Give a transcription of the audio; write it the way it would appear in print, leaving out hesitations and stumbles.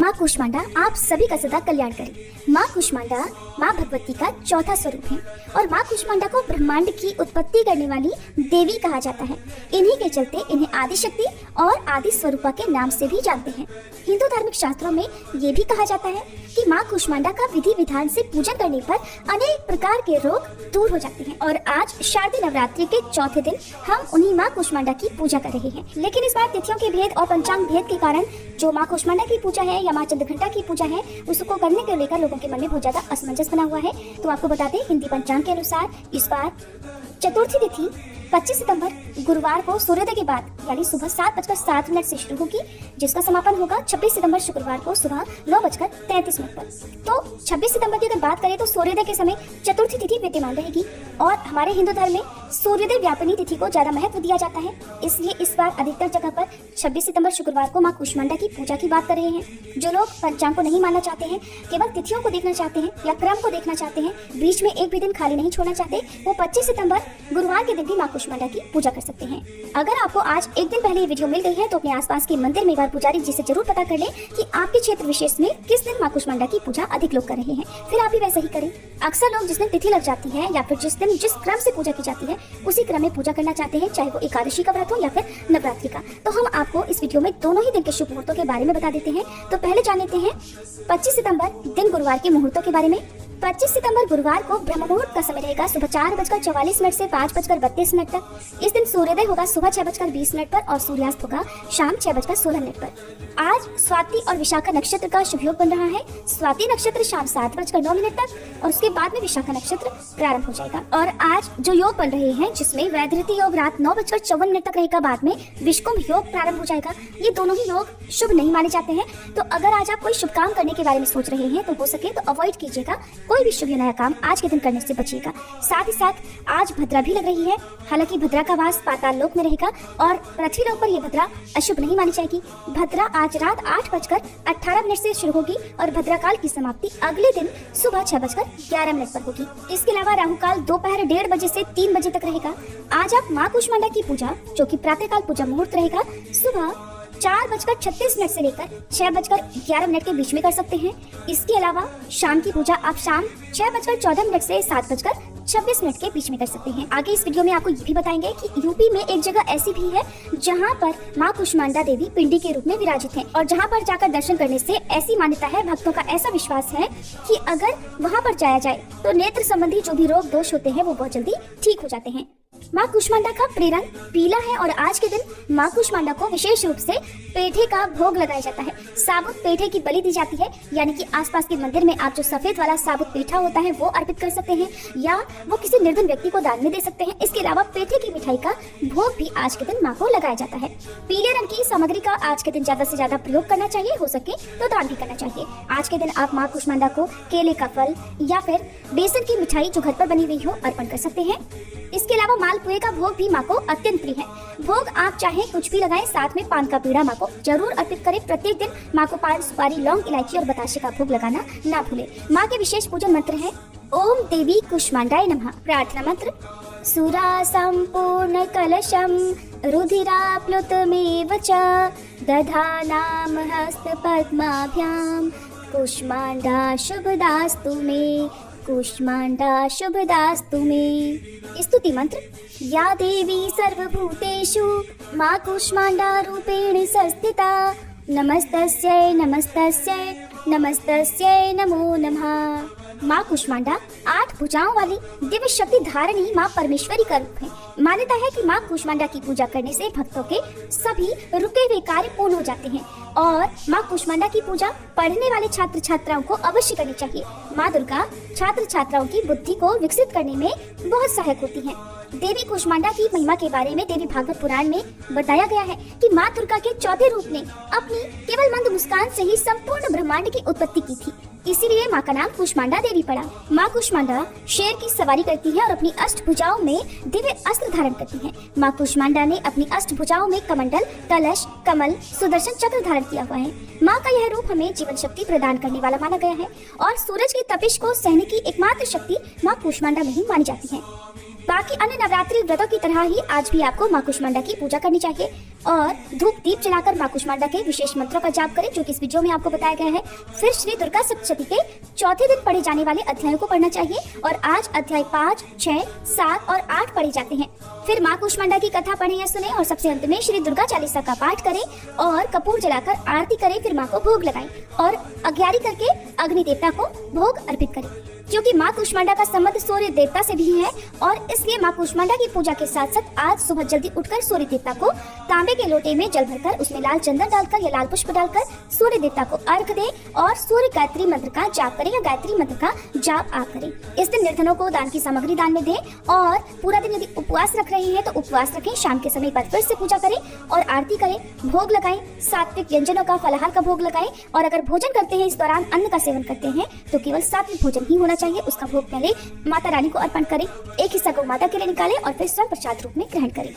माँ कूष्मांडा आप सभी का सदा कल्याण करे। माँ कूष्मांडा माँ भगवती का चौथा स्वरूप है और माँ कूष्मांडा को ब्रह्मांड की उत्पत्ति करने वाली देवी कहा जाता है। इन्हीं के चलते इन्हें आदि शक्ति और आदि स्वरूपा के नाम से भी जानते हैं। हिंदू धार्मिक शास्त्रों में ये भी कहा जाता है कि माँ कूष्मांडा का विधि विधान से पूजन करने पर अनेक प्रकार के रोग दूर हो जाते हैं। और आज शारदीय नवरात्रि के चौथे दिन हम उन्हीं माँ कूष्मांडा की पूजा कर रहे हैं। लेकिन इस बार तिथियों के भेद और पंचांग भेद के कारण जो माँ कूष्मांडा की पूजा है या माँ चंद्रघंटा की पूजा है उसको करने को लेकर लोगों के मन में बहुत ज्यादा असमंजस बना हुआ है। तो आपको बता दें, हिंदी पंचांग के अनुसार इस बार चतुर्थी तिथि 25 सितंबर गुरुवार को सूर्योदय के बाद यानी सुबह 7:07 से शुरू होगी, जिसका समापन होगा 26 सितंबर शुक्रवार को सुबह 9:33 पर। तो 26 सितंबर की अगर बात करें तो सूर्योदय के समय चतुर्थी तिथि विद्यमान रहेगी और हमारे हिंदू धर्म में सूर्योदय व्यापिनी तिथि को ज्यादा महत्व दिया जाता है। इसलिए इस बार अधिकतर जगह पर 26 सितंबर शुक्रवार को माँ कूष्मांडा की पूजा की बात कर रहे हैं। जो लोग पंचांग को नहीं मानना चाहते हैं, केवल तिथियों को देखना चाहते हैं या क्रम को देखना चाहते हैं, बीच में एक भी दिन खाली नहीं छोड़ना चाहते, वो 25 सितंबर गुरुवार के दिन भी माँ कूष्मांडा की पूजा कर सकते हैं। अगर आपको आज एक दिन पहले ये वीडियो मिल गई है तो अपने आसपास के मंदिर में एक बार पुजारी जी से जरूर पता कर लें कि आपके क्षेत्र विशेष में किस दिन माँ कूष्मांडा की पूजा अधिक लोग कर रहे हैं, फिर आप भी वैसा ही करें। अक्सर लोग जिस दिन तिथि लग जाती है या फिर जिस दिन जिस क्रम से पूजा की जाती है उसी क्रम में पूजा करना चाहते हैं, चाहे वो एकादशी का व्रत हो या फिर नवरात्रि का। तो हम आपको इस वीडियो में दोनों ही दिन के शुभ मुहूर्तों के बारे में बता देते हैं। तो पहले जान लेते हैं 25 सितंबर दिन गुरुवार के मुहूर्तों के बारे में। 25 सितंबर गुरुवार को ब्रह्म मुहूर्त का समय रहेगा सुबह 4:44 से 5:32 तक। इस दिन सूर्योदय होगा सुबह 6:20 पर और सूर्यास्त होगा शाम 6:16 पर। आज स्वाति और विशाखा नक्षत्र का शुभ योग बन रहा है। स्वाति नक्षत्र शाम 7:09 तक और उसके बाद में विशाखा नक्षत्र प्रारंभ हो जाएगा। और आज जो योग बन रहे हैं जिसमें वैधृति योग रात 9:54 तक रहेगा, बाद में विषुकुंभ योग प्रारंभ हो जाएगा। ये दोनों ही योग शुभ नहीं माने जाते हैं। तो अगर आज आप कोई शुभ काम करने के बारे में सोच रहे हैं तो हो सके तो अवॉइड कीजिएगा, कोई भी शुभ या नया काम आज के दिन करने से बचिएगा। साथ ही साथ आज भद्रा भी लग रही है। हालांकि भद्रा का वास पाताल लोक में रहेगा और पृथ्वी लोक पर यह भद्रा अशुभ नहीं मानी जाएगी। भद्रा आज रात 8:18 से शुरू होगी और भद्रा काल की समाप्ति अगले दिन सुबह 6:11 पर होगी। इसके अलावा राहु काल दोपहर 1:30 बजे से 3 बजे तक रहेगा। आज आप माँ कूष्मांडा की पूजा, जो कि प्रातःकाल पूजा मुहूर्त रहेगा, सुबह 4:36 से लेकर 6:11 के बीच में कर सकते हैं। इसके अलावा शाम की पूजा आप शाम 6:14 से 7:26 के बीच में कर सकते हैं। आगे इस वीडियो में आपको ये भी बताएंगे कि यूपी में एक जगह ऐसी भी है जहां पर माँ कूष्मांडा देवी पिंडी के रूप में विराजित हैं और जहां पर जाकर दर्शन करने से ऐसी मान्यता है, भक्तों का ऐसा विश्वास है कि अगर वहां पर जाया जाए तो नेत्र संबंधी जो भी रोग दोष होते हैं वो बहुत जल्दी ठीक हो जाते हैं। माँ कूष्मांडा का प्रेरंग पीला है और आज के दिन माँ कूष्मांडा को विशेष रूप से पेठे का भोग लगाया जाता है। साबुत पेठे की बलि दी जाती है, यानी कि आसपास के मंदिर में आप जो सफेद वाला साबुत पेठा होता है वो अर्पित कर सकते हैं या वो किसी निर्धन व्यक्ति को दान में दे सकते हैं। इसके अलावा पेठे की मिठाई का भोग भी आज के दिन माँ को लगाया जाता है। पीले रंग की सामग्री का आज के दिन ज्यादा से ज्यादा प्रयोग करना चाहिए, हो सके तो दान भी करना चाहिए। आज के दिन आप माँ कूष्मांडा को केले का फल या फिर बेसन की मिठाई जो घर पर बनी हुई हो अर्पण कर सकते हैं। इसके अलावा मालपुए का भोग भी माँ को अत्यंत प्रिय है। भोग आप चाहे कुछ भी लगाएं, साथ में पान का पेड़ा माँ को जरूर अर्पित करें। प्रत्येक दिन माँ को पान, सुपारी, लौंग, इलायची और बताशे का भोग लगाना ना भूलें। माँ के विशेष पूजन मंत्र है ओम देवी कूष्मांडाय नमः। प्रार्थना मंत्र सुरा संपूर्ण कलशम रुधिराप्लुतमेव च दधानाम हस्त पद्माभ्याम कूष्मांडा शुभदास्तु मे, कूष्मांडा शुभदास्तु मे। स्तुति मंत्र या देवी सर्वभूतेषु माँ कूष्मांडा रूपेण संस्थिता नमस्तस्यै नमस्तस्यै नमस्तस्यै नमो नमः। माँ कूष्मांडा 8 भुजाओं वाली दिव्य शक्ति धारणी माँ परमेश्वरी का रूप है। मान्यता है कि माँ कूष्मांडा की पूजा करने से भक्तों के सभी रुके हुए कार्य पूर्ण हो जाते हैं और माँ कूष्मांडा की पूजा पढ़ने वाले छात्र छात्राओं को अवश्य करनी चाहिए। माँ दुर्गा छात्र छात्राओं की बुद्धि को विकसित करने में बहुत सहायक होती हैं। देवी कूष्मांडा की महिमा के बारे में देवी भागवत पुराण में बताया गया है कि माँ दुर्गा के चौथे रूप ने अपनी केवल मंद मुस्कान से ही संपूर्ण ब्रह्मांड की उत्पत्ति की थी, इसीलिए माँ का नाम कूष्मांडा देवी पड़ा। माँ कूष्मांडा शेर की सवारी करती है और अपनी अष्टभुजाओं में दिव्य अस्त्र धारण करती है। माँ कूष्मांडा ने अपनी अष्टभुजाओं में कमंडल, कलश, कमल, सुदर्शन चक्र धारण किया हुआ है। माँ का यह रूप हमें जीवन शक्ति प्रदान करने वाला माना गया है और सूरज की तपिश को सहने की एकमात्र शक्ति माँ कूष्मांडा में ही मानी जाती है। बाकी अन्य नवरात्रि व्रतों की तरह ही आज भी आपको माँ कूष्मांडा की पूजा करनी चाहिए। और धूप दीप जलाकर माँ कुष्मांडा के विशेष मंत्रों का जाप करें, जो कि इस वीडियो में आपको बताया गया है। फिर श्री दुर्गा सप्तशती के चौथे दिन पढ़े जाने वाले अध्यायों को पढ़ना चाहिए और आज अध्याय 5, 6, 7 और 8 पढ़े जाते हैं। फिर माँ कुष्मांडा की कथा पढ़ें या सुने और सबसे अंत में श्री दुर्गा चालीसा का पाठ करें और कपूर जलाकर आरती करें। फिर माँ को भोग लगाएं और अग्यारी करके अग्नि देवता को भोग अर्पित करें। क्योंकि माँ कुष्मांडा का संबंध सूर्य देवता से भी है और इसलिए माँ कुष्मांडा की पूजा के साथ साथ आज सुबह जल्दी उठकर सूर्य देवता को तांबे के लोटे में जल भरकर उसमें लाल चंदन डालकर या लाल पुष्प डालकर सूर्य देवता को अर्घ दें और सूर्य गायत्री मंत्र का जाप करें या गायत्री मंत्र का जाप आप करें। इस दिन निर्धनों को दान की सामग्री दान में दें और पूरा दिन यदि उपवास रख रही है तो उपवास रखें। शाम के समय पर फिर से पूजा करें और आरती करें, भोग लगाएं, सात्विक व्यंजनों का फलाहार का भोग लगाएं और अगर भोजन करते हैं इस दौरान अन्न का सेवन करते हैं तो केवल सात्विक भोजन ही होना चाहिए। उसका भोग पहले माता रानी को अर्पण करें, एक हिस्सा गौ माता के लिए निकालें और फिर स्वयं प्रसाद रूप में ग्रहण करें।